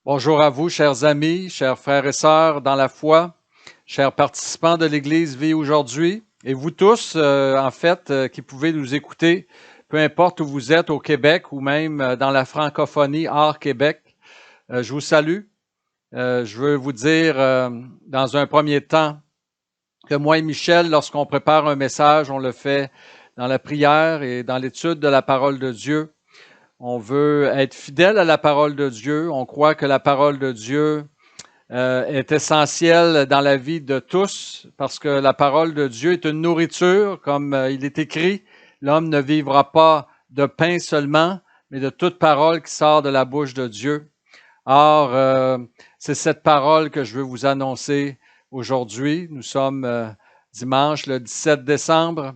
Bonjour à vous, chers amis, chers frères et sœurs dans la foi, chers participants de l'Église Vie aujourd'hui, et vous tous, qui pouvez nous écouter, peu importe où vous êtes, au Québec ou même dans la francophonie hors Québec. Je vous salue. Je veux vous dire, dans un premier temps, que moi et Michel, lorsqu'on prépare un message, on le fait dans la prière et dans l'étude de la parole de Dieu. On veut être fidèle à la parole de Dieu. On croit que la parole de Dieu est essentielle dans la vie de tous parce que la parole de Dieu est une nourriture, comme il est écrit. L'homme ne vivra pas de pain seulement, mais de toute parole qui sort de la bouche de Dieu. Or, c'est cette parole que je veux vous annoncer aujourd'hui. Nous sommes dimanche, le 17 décembre.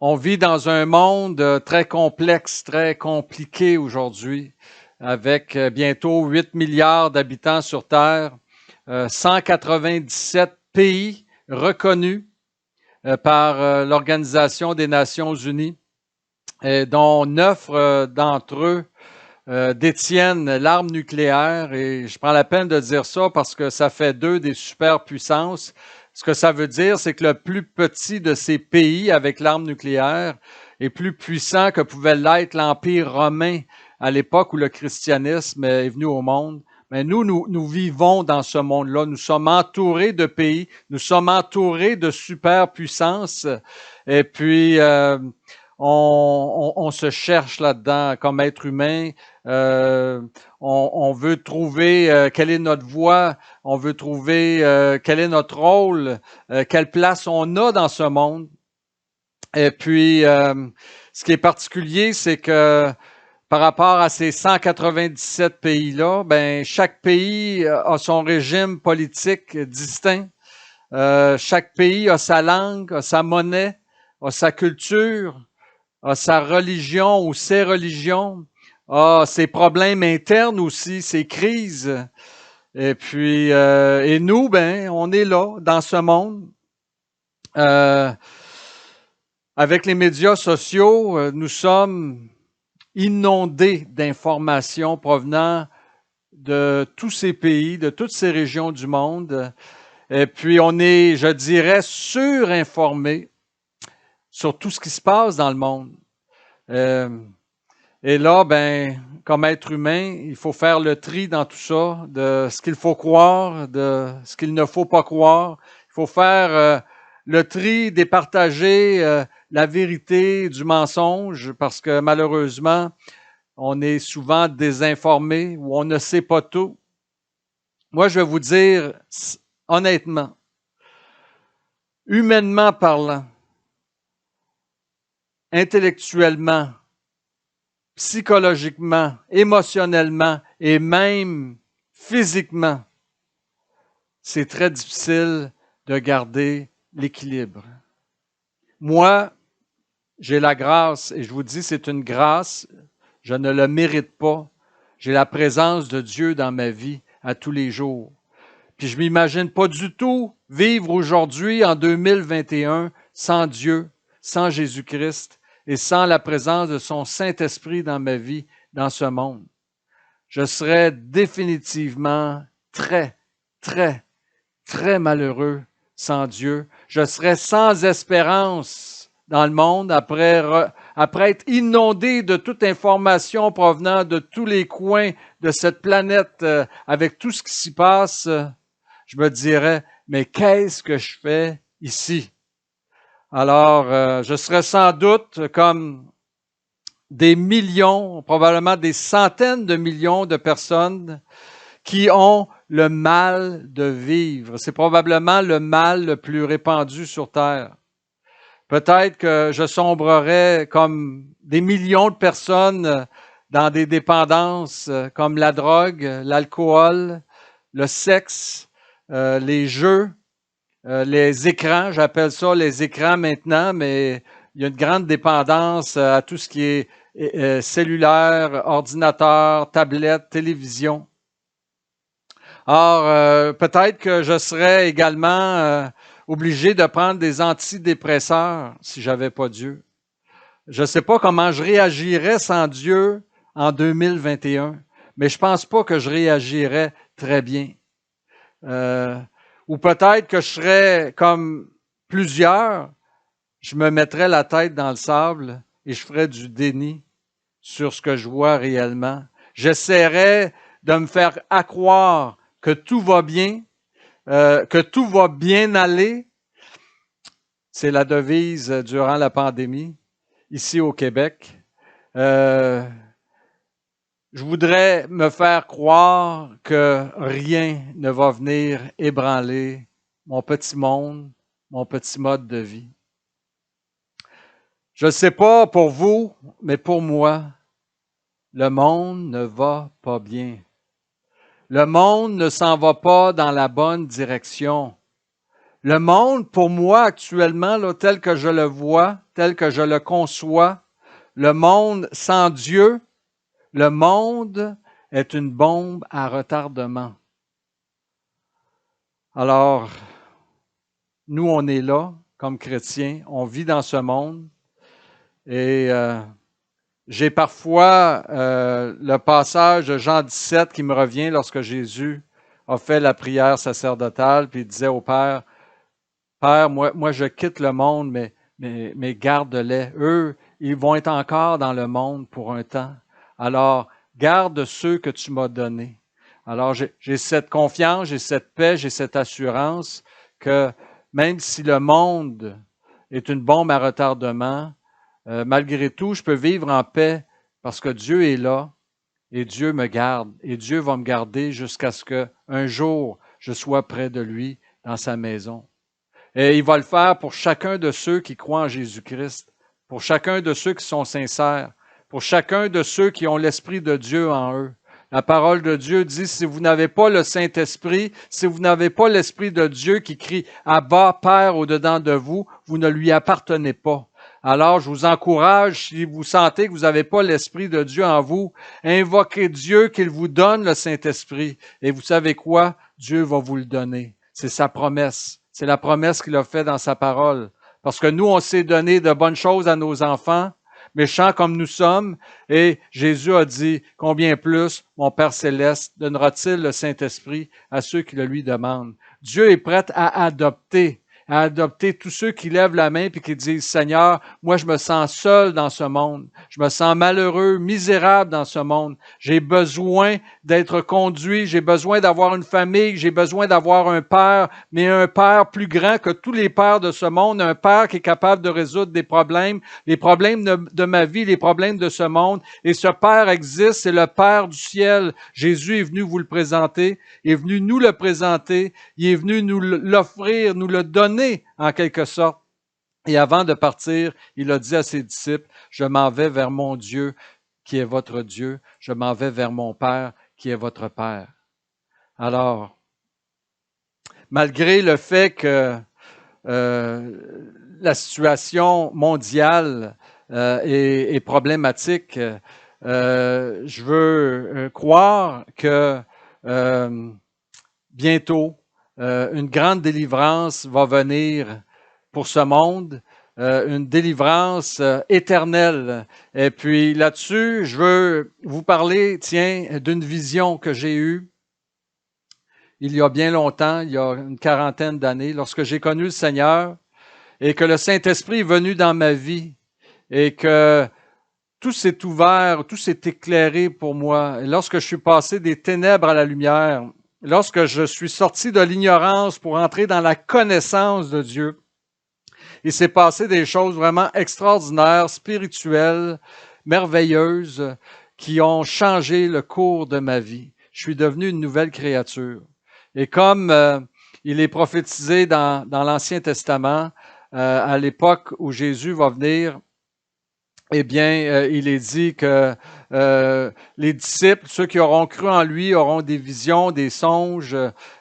On vit dans un monde très complexe, très compliqué aujourd'hui, avec bientôt 8 milliards d'habitants sur Terre, 197 pays reconnus par l'Organisation des Nations Unies, et dont 9 d'entre eux détiennent l'arme nucléaire. Et je prends la peine de dire ça parce que ça fait d'eux des superpuissances. Ce que ça veut dire, c'est que le plus petit de ces pays avec l'arme nucléaire est plus puissant que pouvait l'être l'Empire romain à l'époque où le christianisme est venu au monde. Mais nous vivons dans ce monde-là. Nous sommes entourés de pays, nous sommes entourés de superpuissances. Et puis, on se cherche là-dedans comme être humain. On veut trouver quelle est notre voie, on veut trouver quel est notre rôle, quelle place on a dans ce monde. Et puis, ce qui est particulier, c'est que par rapport à ces 197 pays-là, ben chaque pays a son régime politique distinct. Chaque pays a sa langue, a sa monnaie, a sa culture, a sa religion ou ses religions, a ses problèmes internes aussi, ses crises. Et puis, et nous, ben, on est là, dans ce monde. Avec les médias sociaux, nous sommes inondés d'informations provenant de tous ces pays, de toutes ces régions du monde. Et puis, on est, je dirais, surinformés sur tout ce qui se passe dans le monde. Et là, ben, comme être humain, il faut faire le tri dans tout ça, de ce qu'il faut croire, de ce qu'il ne faut pas croire. Il faut faire le tri, départager la vérité du mensonge, parce que malheureusement, on est souvent désinformé ou on ne sait pas tout. Moi, je vais vous dire honnêtement, humainement parlant, intellectuellement, psychologiquement, émotionnellement et même physiquement, c'est très difficile de garder l'équilibre. Moi, j'ai la grâce, et je vous dis, c'est une grâce, je ne le mérite pas. J'ai la présence de Dieu dans ma vie à tous les jours. Puis je m'imagine pas du tout vivre aujourd'hui, en 2021, sans Dieu, sans Jésus-Christ et sans la présence de son Saint-Esprit dans ma vie, dans ce monde. Je serais définitivement très, très, très malheureux sans Dieu. Je serais sans espérance dans le monde après être inondé de toute information provenant de tous les coins de cette planète avec tout ce qui s'y passe. Je me dirais, mais qu'est-ce que je fais ici? Alors, je serais sans doute comme des millions, probablement des centaines de millions de personnes qui ont le mal de vivre. C'est probablement le mal le plus répandu sur Terre. Peut-être que je sombrerais comme des millions de personnes dans des dépendances comme la drogue, l'alcool, le sexe, les jeux, les écrans. J'appelle ça les écrans maintenant, mais il y a une grande dépendance à tout ce qui est cellulaire, ordinateur, tablette, télévision. Or, peut-être que je serais également obligé de prendre des antidépresseurs si j'avais pas Dieu. Je ne sais pas comment je réagirais sans Dieu en 2021, mais je pense pas que je réagirais très bien. Ou peut-être que je serais comme plusieurs, je me mettrais la tête dans le sable et je ferais du déni sur ce que je vois réellement. J'essaierais de me faire accroire que tout va bien, que tout va bien aller. C'est la devise durant la pandémie, ici au Québec. Je voudrais me faire croire que rien ne va venir ébranler mon petit monde, mon petit mode de vie. Je ne sais pas pour vous, mais pour moi, le monde ne va pas bien. Le monde ne s'en va pas dans la bonne direction. Le monde, pour moi, actuellement, là, tel que je le vois, tel que je le conçois, le monde sans Dieu, le monde est une bombe à retardement. Alors, nous, on est là, comme chrétiens, on vit dans ce monde et j'ai parfois le passage de Jean 17 qui me revient lorsque Jésus a fait la prière sacerdotale, puis il disait au Père, Père, moi je quitte le monde, mais garde-les. Eux, ils vont être encore dans le monde pour un temps. Alors, garde ceux que tu m'as donnés. Alors, j'ai cette confiance, j'ai cette paix, j'ai cette assurance que même si le monde est une bombe à retardement, malgré tout, je peux vivre en paix parce que Dieu est là et Dieu me garde et Dieu va me garder jusqu'à ce qu'un jour je sois près de lui dans sa maison. Et il va le faire pour chacun de ceux qui croient en Jésus-Christ, pour chacun de ceux qui sont sincères, pour chacun de ceux qui ont l'Esprit de Dieu en eux. La parole de Dieu dit, si vous n'avez pas le Saint-Esprit, si vous n'avez pas l'Esprit de Dieu qui crie « Abba, Père » au-dedans de vous, vous ne lui appartenez pas. Alors, je vous encourage, si vous sentez que vous n'avez pas l'Esprit de Dieu en vous, invoquez Dieu qu'il vous donne le Saint-Esprit. Et vous savez quoi? Dieu va vous le donner. C'est sa promesse. C'est la promesse qu'il a faite dans sa parole. Parce que nous, on s'est donné de bonnes choses à nos enfants, méchants comme nous sommes, et Jésus a dit, combien plus mon Père céleste donnera-t-il le Saint-Esprit à ceux qui le lui demandent. Dieu est prêt à adopter tous ceux qui lèvent la main et qui disent, Seigneur, moi je me sens seul dans ce monde, je me sens malheureux, misérable dans ce monde, j'ai besoin d'être conduit, j'ai besoin d'avoir une famille, j'ai besoin d'avoir un père, mais un père plus grand que tous les pères de ce monde, un père qui est capable de résoudre des problèmes, les problèmes de ma vie, les problèmes de ce monde, et ce père existe, c'est le Père du ciel. Jésus est venu vous le présenter, il est venu nous le présenter, il est venu nous l'offrir, nous le donner en quelque sorte. Et avant de partir, il a dit à ses disciples, je m'en vais vers mon Dieu qui est votre Dieu, je m'en vais vers mon Père qui est votre Père. Alors, malgré le fait que la situation mondiale est problématique, je veux croire que bientôt, une grande délivrance va venir pour ce monde, une délivrance éternelle. Et puis là-dessus, je veux vous parler, d'une vision que j'ai eue il y a bien longtemps, il y a une quarantaine d'années, lorsque j'ai connu le Seigneur et que le Saint-Esprit est venu dans ma vie et que tout s'est ouvert, tout s'est éclairé pour moi. Et lorsque je suis passé des ténèbres à la lumière, lorsque je suis sorti de l'ignorance pour entrer dans la connaissance de Dieu, il s'est passé des choses vraiment extraordinaires, spirituelles, merveilleuses, qui ont changé le cours de ma vie. Je suis devenu une nouvelle créature. Et comme il est prophétisé dans l'Ancien Testament, à l'époque où Jésus va venir, eh bien, il est dit que les disciples, ceux qui auront cru en lui, auront des visions, des songes.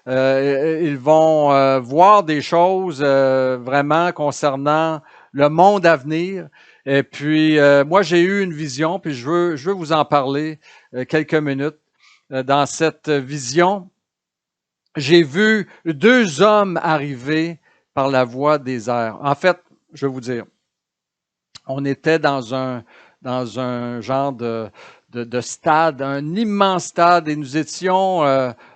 Ils vont voir des choses vraiment concernant le monde à venir. Et puis, moi, j'ai eu une vision, puis je veux vous en parler quelques minutes. Dans cette vision, j'ai vu deux hommes arriver par la voie des airs. En fait, je vais vous dire, on était dans un genre de stade, un immense stade, et nous étions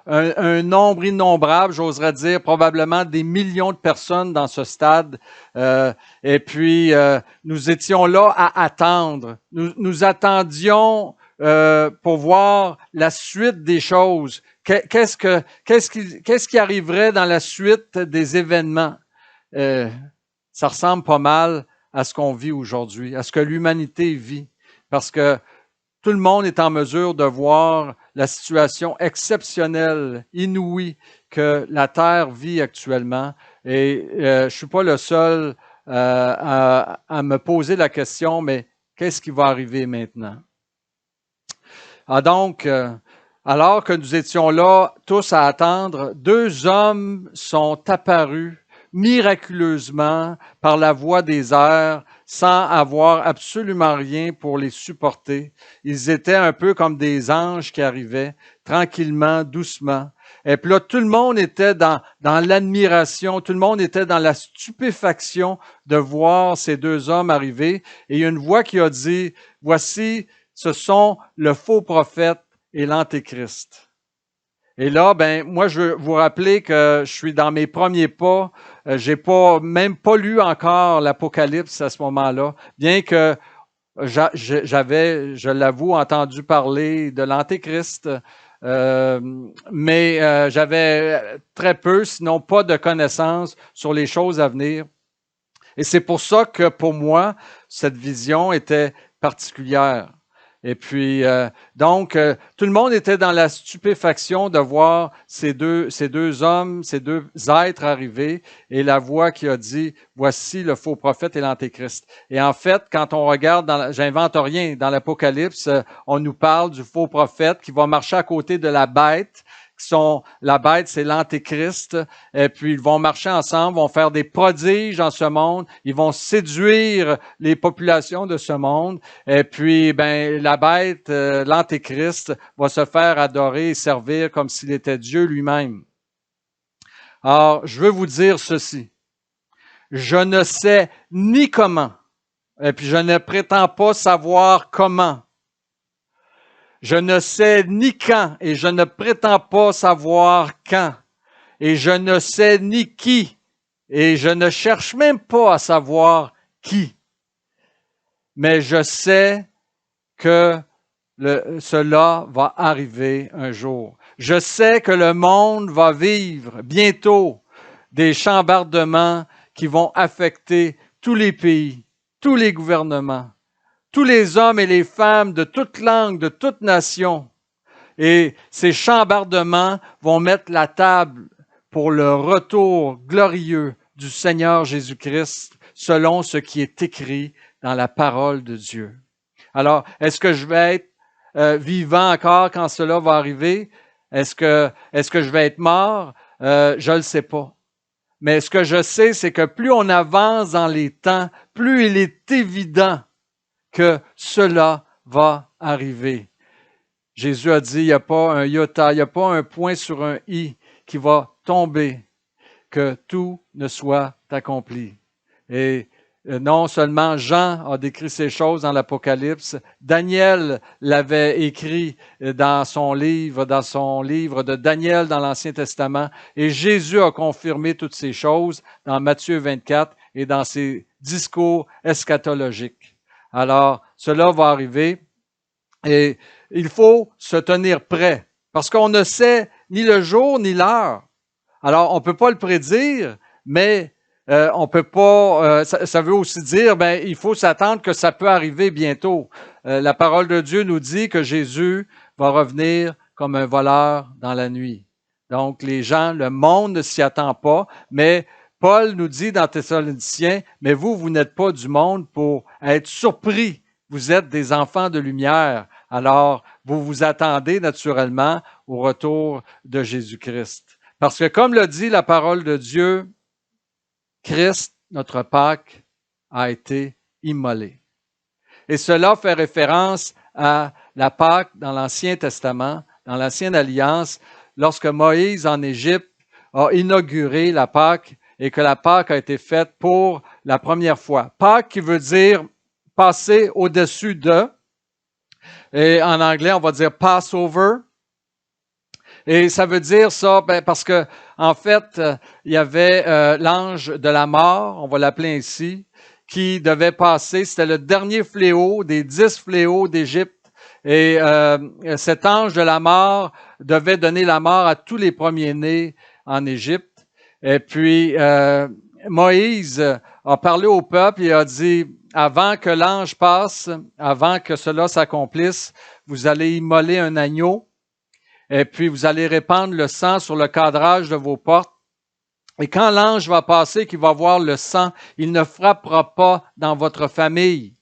un nombre innombrable, j'oserais dire, probablement des millions de personnes dans ce stade. Et puis, nous étions là à attendre. Nous attendions pour voir la suite des choses. Qu'est-ce qui arriverait dans la suite des événements? Ça ressemble pas mal à ce qu'on vit aujourd'hui, à ce que l'humanité vit. Parce que tout le monde est en mesure de voir la situation exceptionnelle, inouïe que la Terre vit actuellement. Et je suis pas le seul à me poser la question, mais qu'est-ce qui va arriver maintenant? Donc, alors que nous étions là, tous à attendre, deux hommes sont apparus miraculeusement par la voie des airs, sans avoir absolument rien pour les supporter. Ils étaient un peu comme des anges qui arrivaient, tranquillement, doucement. Et puis là, tout le monde était dans l'admiration, tout le monde était dans la stupéfaction de voir ces deux hommes arriver. Et il y a une voix qui a dit, « Voici, ce sont le faux prophète et l'antéchrist. » Et là, moi, je veux vous rappeler que je suis dans mes premiers pas. J'ai même pas lu encore l'Apocalypse à ce moment-là, bien que j'avais, je l'avoue, entendu parler de l'Antéchrist, mais j'avais très peu, sinon pas de connaissances sur les choses à venir. Et c'est pour ça que pour moi, cette vision était particulière. Et puis, donc, tout le monde était dans la stupéfaction de voir ces deux hommes, ces deux êtres arriver, et la voix qui a dit, « Voici le faux prophète et l'antéchrist. » Et en fait, quand on regarde, j'invente rien, dans l'Apocalypse, on nous parle du faux prophète qui va marcher à côté de la bête, la bête, c'est l'antéchrist, et puis ils vont marcher ensemble, vont faire des prodiges dans ce monde, ils vont séduire les populations de ce monde, et puis la bête, l'antéchrist, va se faire adorer et servir comme s'il était Dieu lui-même. Alors, je veux vous dire ceci. Je ne sais ni comment, et puis je ne prétends pas savoir comment. Je ne sais ni quand, et je ne prétends pas savoir quand. Et je ne sais ni qui, et je ne cherche même pas à savoir qui. Mais je sais que cela va arriver un jour. Je sais que le monde va vivre bientôt des chambardements qui vont affecter tous les pays, tous les gouvernements, tous les hommes et les femmes de toute langue, de toute nation. Et ces chambardements vont mettre la table pour le retour glorieux du Seigneur Jésus-Christ, selon ce qui est écrit dans la parole de Dieu. Alors, est-ce que je vais être vivant encore quand cela va arriver? Est-ce que je vais être mort? Je ne le sais pas. Mais ce que je sais, c'est que plus on avance dans les temps, plus il est évident que cela va arriver. Jésus a dit, il n'y a pas un iota, il n'y a pas un point sur un i qui va tomber, que tout ne soit accompli. Et non seulement Jean a décrit ces choses dans l'Apocalypse, Daniel l'avait écrit dans son livre de Daniel dans l'Ancien Testament, et Jésus a confirmé toutes ces choses dans Matthieu 24 et dans ses discours eschatologiques. Alors, cela va arriver et il faut se tenir prêt parce qu'on ne sait ni le jour ni l'heure. Alors, on ne peut pas le prédire, mais on peut pas. Ça veut aussi dire, il faut s'attendre que ça peut arriver bientôt. La parole de Dieu nous dit que Jésus va revenir comme un voleur dans la nuit. Donc, les gens, le monde ne s'y attend pas, mais Paul nous dit dans Thessaloniciens, mais vous n'êtes pas du monde pour être surpris. Vous êtes des enfants de lumière. Alors, vous vous attendez naturellement au retour de Jésus-Christ. Parce que comme le dit la parole de Dieu, Christ, notre Pâque, a été immolé. Et cela fait référence à la Pâque dans l'Ancien Testament, dans l'Ancienne Alliance, lorsque Moïse en Égypte a inauguré la Pâque et que la Pâque a été faite pour la première fois. Pâque qui veut dire passer au-dessus de, Et en anglais, on va dire Passover. Et ça veut dire ça, parce que en fait, il y avait l'ange de la mort, on va l'appeler ainsi, qui devait passer. C'était le dernier fléau des 10 fléaux d'Égypte. Et cet ange de la mort devait donner la mort à tous les premiers-nés en Égypte. Et puis, Moïse a parlé au peuple et a dit, avant que l'ange passe, avant que cela s'accomplisse, vous allez immoler un agneau. Et puis, vous allez répandre le sang sur le cadrage de vos portes. Et quand l'ange va passer, qu'il va voir le sang, il ne frappera pas dans votre famille.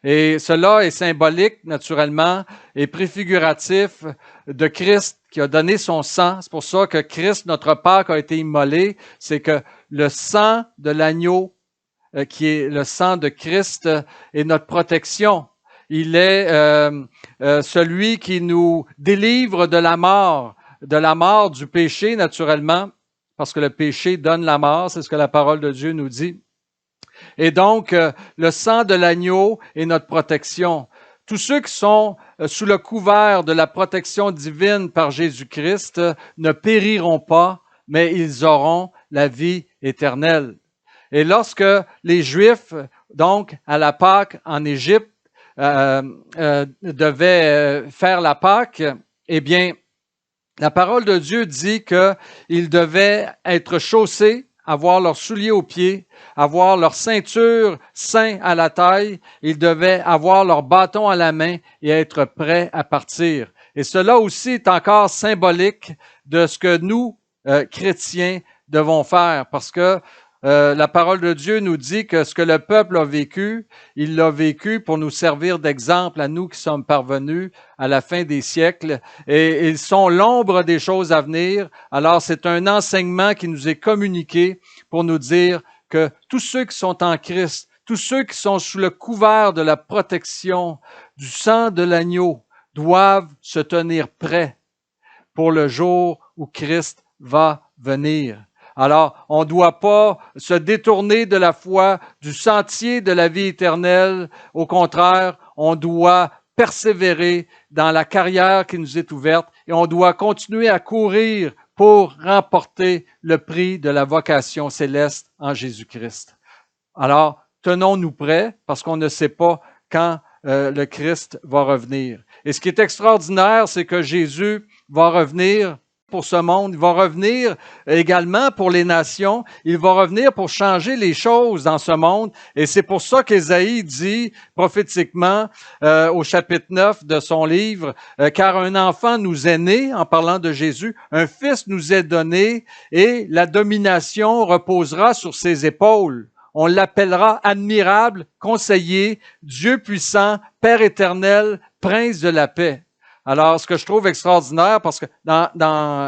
Et cela est symbolique, naturellement, et préfiguratif de Christ qui a donné son sang. C'est pour ça que Christ, notre Pâque, a été immolé. C'est que le sang de l'agneau, qui est le sang de Christ, est notre protection. Il est celui qui nous délivre de la mort du péché, naturellement, parce que le péché donne la mort, c'est ce que la parole de Dieu nous dit. Et donc, le sang de l'agneau est notre protection. Tous ceux qui sont sous le couvert de la protection divine par Jésus-Christ ne périront pas, mais ils auront la vie éternelle. Et lorsque les Juifs, donc, à la Pâque en Égypte, devaient faire la Pâque, eh bien, la parole de Dieu dit qu'ils devaient être chaussés, avoir leurs souliers aux pieds, avoir leur ceinture ceint à la taille, ils devaient avoir leur bâton à la main et être prêts à partir. Et cela aussi est encore symbolique de ce que nous, chrétiens, devons faire, parce que la parole de Dieu nous dit que ce que le peuple a vécu, il l'a vécu pour nous servir d'exemple à nous qui sommes parvenus à la fin des siècles. Et ils sont l'ombre des choses à venir. Alors, c'est un enseignement qui nous est communiqué pour nous dire que tous ceux qui sont en Christ, tous ceux qui sont sous le couvert de la protection du sang de l'agneau, doivent se tenir prêts pour le jour où Christ va venir. Alors, on ne doit pas se détourner de la foi, du sentier de la vie éternelle. Au contraire, on doit persévérer dans la carrière qui nous est ouverte et on doit continuer à courir pour remporter le prix de la vocation céleste en Jésus-Christ. Alors, tenons-nous prêts parce qu'on ne sait pas quand le Christ va revenir. Et ce qui est extraordinaire, c'est que Jésus va revenir pour ce monde. Il va revenir également pour les nations. Il va revenir pour changer les choses dans ce monde. Et c'est pour ça qu'Ésaïe dit prophétiquement au chapitre 9 de son livre, car un enfant nous est né, en parlant de Jésus, un fils nous est donné et la domination reposera sur ses épaules. On l'appellera admirable, conseiller, Dieu puissant, Père éternel, prince de la paix. Alors, ce que je trouve extraordinaire, parce que dans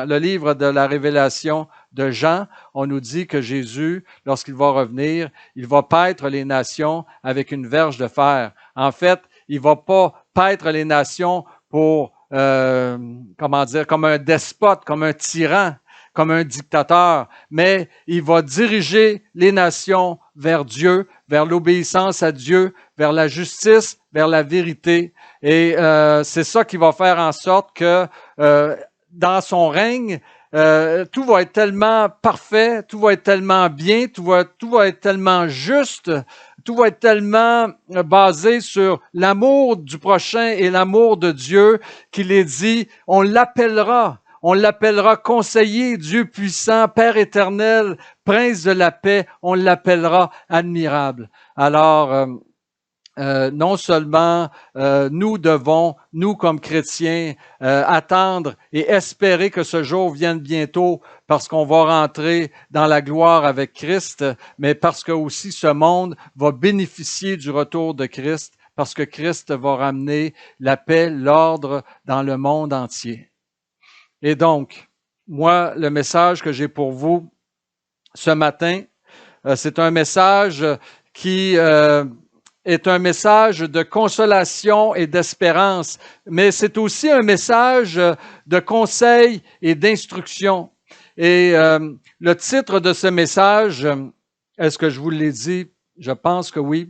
le livre de la Révélation de Jean, on nous dit que Jésus, lorsqu'il va revenir, il va paître les nations avec une verge de fer. En fait, il va pas paître les nations pour, comme un despote, comme un tyran, comme un dictateur, mais il va diriger les nations vers Dieu, vers l'obéissance à Dieu, vers la justice, vers la vérité. Et c'est ça qui va faire en sorte que dans son règne, tout va être tellement parfait, tout va être tellement bien, tout va être tellement juste, tout va être tellement basé sur l'amour du prochain et l'amour de Dieu qu'il est dit, on l'appellera conseiller, Dieu puissant, Père éternel, prince de la paix, on l'appellera admirable. Alors, non seulement nous devons, nous comme chrétiens, attendre et espérer que ce jour vienne bientôt parce qu'on va rentrer dans la gloire avec Christ, mais parce que aussi ce monde va bénéficier du retour de Christ, parce que Christ va ramener la paix, l'ordre dans le monde entier. Et donc, moi, le message que j'ai pour vous ce matin, c'est un message qui est un message de consolation et d'espérance, mais c'est aussi un message de conseil et d'instruction. Et le titre de ce message, est-ce que je vous l'ai dit? Je pense que oui.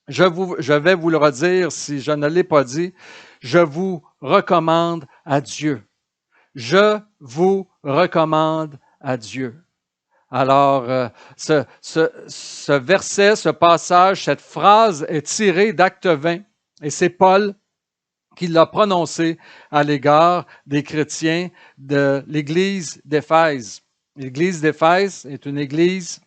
Je vais vous le redire si je ne l'ai pas dit. Je vous recommande à Dieu. Je vous recommande à Dieu. Alors, ce verset, ce passage, cette phrase est tirée d'Acte 20 et c'est Paul qui l'a prononcé à l'égard des chrétiens de l'Église d'Éphèse. L'Église d'Éphèse est une église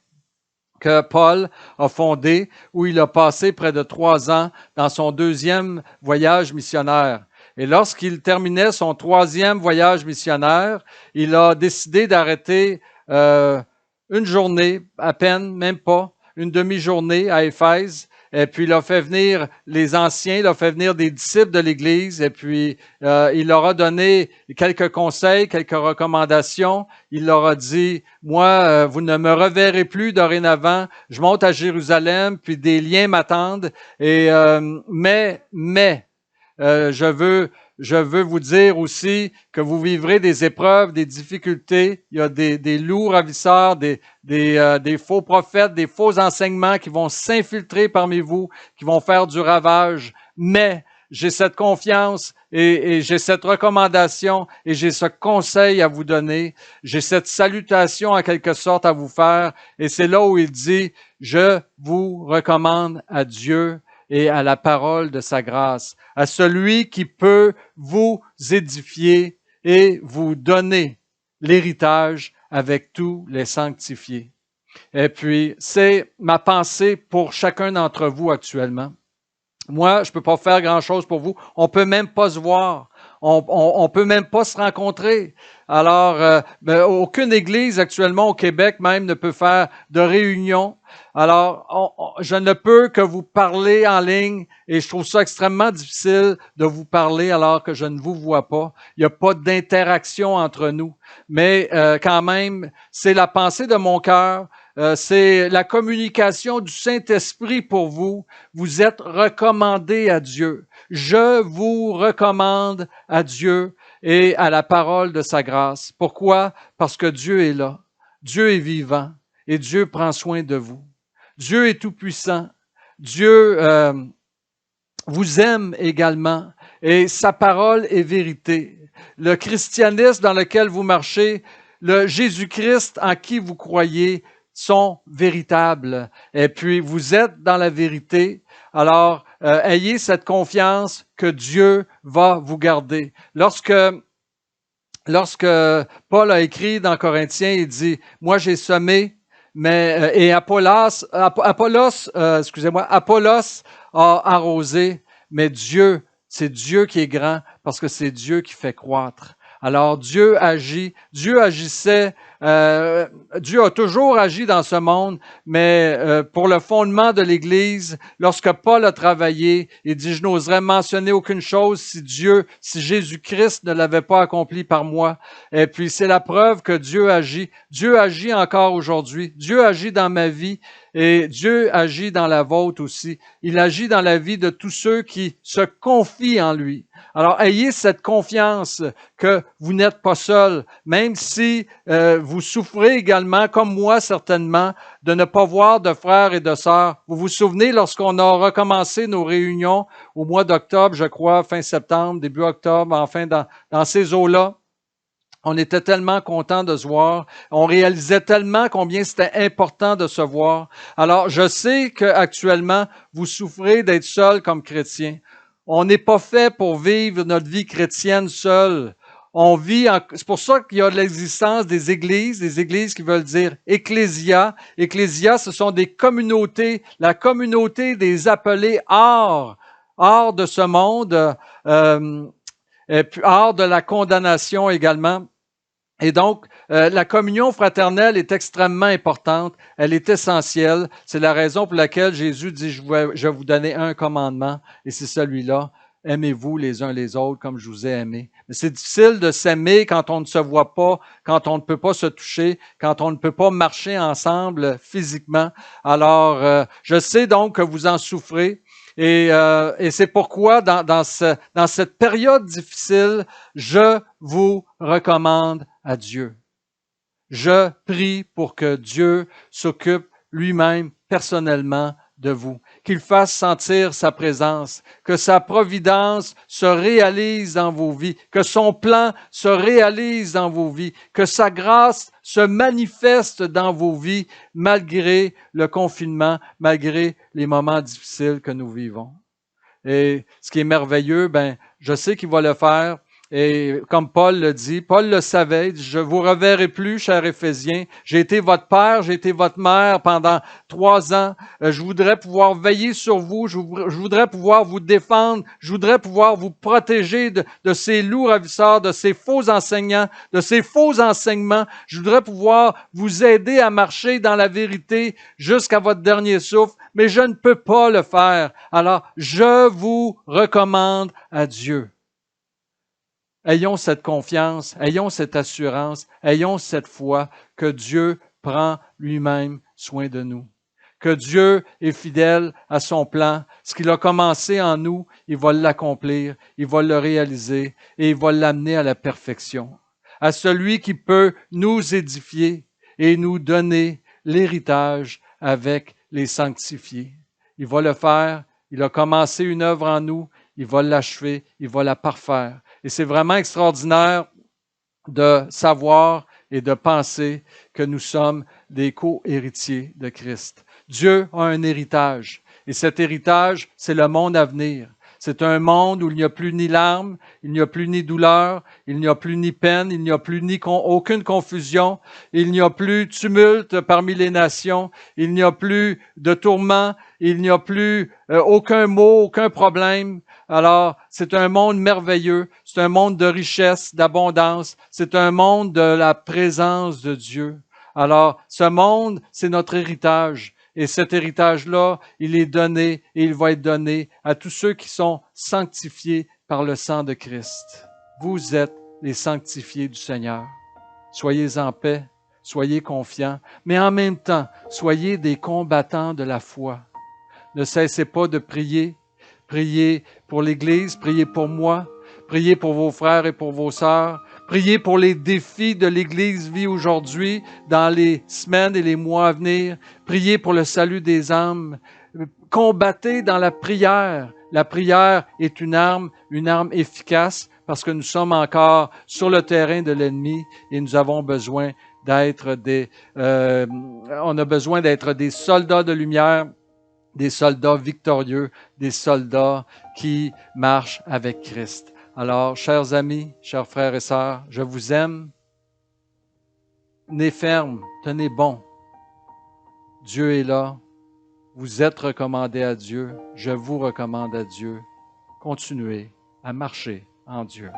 que Paul a fondée où il a passé près de 3 ans dans son 2e voyage missionnaire. Et lorsqu'il terminait son 3e voyage missionnaire, il a décidé d'arrêter une journée, à peine, même pas, une demi-journée à Éphèse. Et puis, il a fait venir les anciens, il a fait venir des disciples de l'Église, et puis il leur a donné quelques conseils, quelques recommandations. Il leur a dit, moi, vous ne me reverrez plus dorénavant, je monte à Jérusalem, puis des liens m'attendent, et je veux vous dire aussi que vous vivrez des épreuves, des difficultés. Il y a des loups ravisseurs, des faux prophètes, des faux enseignements qui vont s'infiltrer parmi vous, qui vont faire du ravage. Mais j'ai cette confiance et j'ai cette recommandation et j'ai ce conseil à vous donner. J'ai cette salutation en quelque sorte à vous faire. Et c'est là où il dit, je vous recommande à Dieu et à la parole de sa grâce, à celui qui peut vous édifier et vous donner l'héritage avec tous les sanctifiés. Et puis, c'est ma pensée pour chacun d'entre vous actuellement. Moi, je peux pas faire grand-chose pour vous. On peut même pas se voir. On peut même pas se rencontrer. Alors, aucune église actuellement au Québec même ne peut faire de réunion. Alors, je ne peux que vous parler en ligne et je trouve ça extrêmement difficile de vous parler alors que je ne vous vois pas. Il n'y a pas d'interaction entre nous. Mais quand même, c'est la pensée de mon cœur. C'est la communication du Saint-Esprit pour vous. Vous êtes recommandés à Dieu. Je vous recommande à Dieu et à la parole de sa grâce. Pourquoi? Parce que Dieu est là. Dieu est vivant et Dieu prend soin de vous. Dieu est tout-puissant. Dieu vous aime également et sa parole est vérité. Le christianisme dans lequel vous marchez, le Jésus-Christ en qui vous croyez, sont véritables. Et puis, vous êtes dans la vérité. Alors, ayez cette confiance que Dieu va vous garder. Lorsque Paul a écrit dans Corinthiens, il dit, moi j'ai semé, mais et Apollos a arrosé, mais c'est Dieu qui est grand parce que c'est Dieu qui fait croître. Alors Dieu agit, Dieu a toujours agi dans ce monde, mais pour le fondement de l'Église, lorsque Paul a travaillé, il dit, je n'oserais mentionner aucune chose si Jésus-Christ ne l'avait pas accompli par moi. Et puis c'est la preuve que Dieu agit. Dieu agit encore aujourd'hui. Dieu agit dans ma vie et Dieu agit dans la vôtre aussi. Il agit dans la vie de tous ceux qui se confient en lui. Alors, ayez cette confiance que vous n'êtes pas seul, même si vous souffrez également, comme moi certainement, de ne pas voir de frères et de sœurs. Vous vous souvenez lorsqu'on a recommencé nos réunions au mois d'octobre, je crois, fin septembre, début octobre, enfin dans ces eaux-là. On était tellement contents de se voir. On réalisait tellement combien c'était important de se voir. Alors, je sais qu'actuellement, vous souffrez d'être seul comme chrétien. On n'est pas fait pour vivre notre vie chrétienne seul. C'est pour ça qu'il y a l'existence des églises qui veulent dire ecclésia. Ecclésia, ce sont des communautés, la communauté des appelés hors de ce monde, et puis hors de la condamnation également. Et donc, la communion fraternelle est extrêmement importante, elle est essentielle. C'est la raison pour laquelle Jésus dit, je vais vous donner un commandement, et c'est celui-là, aimez-vous les uns les autres comme je vous ai aimé. Mais c'est difficile de s'aimer quand on ne se voit pas, quand on ne peut pas se toucher, quand on ne peut pas marcher ensemble physiquement. Alors, je sais donc que vous en souffrez. Et c'est pourquoi dans cette période difficile, je vous recommande à Dieu. Je prie pour que Dieu s'occupe lui-même personnellement de vous, qu'il fasse sentir sa présence, que sa providence se réalise dans vos vies, que son plan se réalise dans vos vies, que sa grâce se manifeste dans vos vies malgré le confinement, malgré les moments difficiles que nous vivons. Et ce qui est merveilleux, je sais qu'il va le faire. Et comme Paul le dit, Paul le savait, il dit, je vous reverrai plus, chers Éphésiens. J'ai été votre père, j'ai été votre mère pendant 3 ans. Je voudrais pouvoir veiller sur vous, je voudrais pouvoir vous défendre, je voudrais pouvoir vous protéger de ces loups ravisseurs, de ces faux enseignants, de ces faux enseignements. Je voudrais pouvoir vous aider à marcher dans la vérité jusqu'à votre dernier souffle, mais je ne peux pas le faire. Alors, je vous recommande à Dieu. Ayons cette confiance, ayons cette assurance, ayons cette foi que Dieu prend lui-même soin de nous. Que Dieu est fidèle à son plan. Ce qu'il a commencé en nous, il va l'accomplir, il va le réaliser et il va l'amener à la perfection. À celui qui peut nous édifier et nous donner l'héritage avec les sanctifiés. Il va le faire, il a commencé une œuvre en nous, il va l'achever, il va la parfaire. Et c'est vraiment extraordinaire de savoir et de penser que nous sommes des co-héritiers de Christ. Dieu a un héritage. Et cet héritage, c'est le monde à venir. C'est un monde où il n'y a plus ni larmes, il n'y a plus ni douleur, il n'y a plus ni peine, il n'y a plus aucune confusion, il n'y a plus tumulte parmi les nations, il n'y a plus de tourment, il n'y a plus aucun mot, aucun problème. Alors, c'est un monde merveilleux, c'est un monde de richesse, d'abondance, c'est un monde de la présence de Dieu. Alors, ce monde, c'est notre héritage. Et cet héritage-là, il est donné et il va être donné à tous ceux qui sont sanctifiés par le sang de Christ. Vous êtes les sanctifiés du Seigneur. Soyez en paix, soyez confiants, mais en même temps, soyez des combattants de la foi. Ne cessez pas de prier. Priez pour l'Église, priez pour moi, priez pour vos frères et pour vos sœurs. Priez pour les défis de l'Église vit aujourd'hui, dans les semaines et les mois à venir. Priez pour le salut des âmes. Combattez dans la prière. La prière est une arme efficace parce que nous sommes encore sur le terrain de l'ennemi et nous avons besoin d'être des soldats de lumière, des soldats victorieux, des soldats qui marchent avec Christ. Alors, chers amis, chers frères et sœurs, je vous aime. Tenez ferme, tenez bon. Dieu est là. Vous êtes recommandés à Dieu. Je vous recommande à Dieu. Continuez à marcher en Dieu.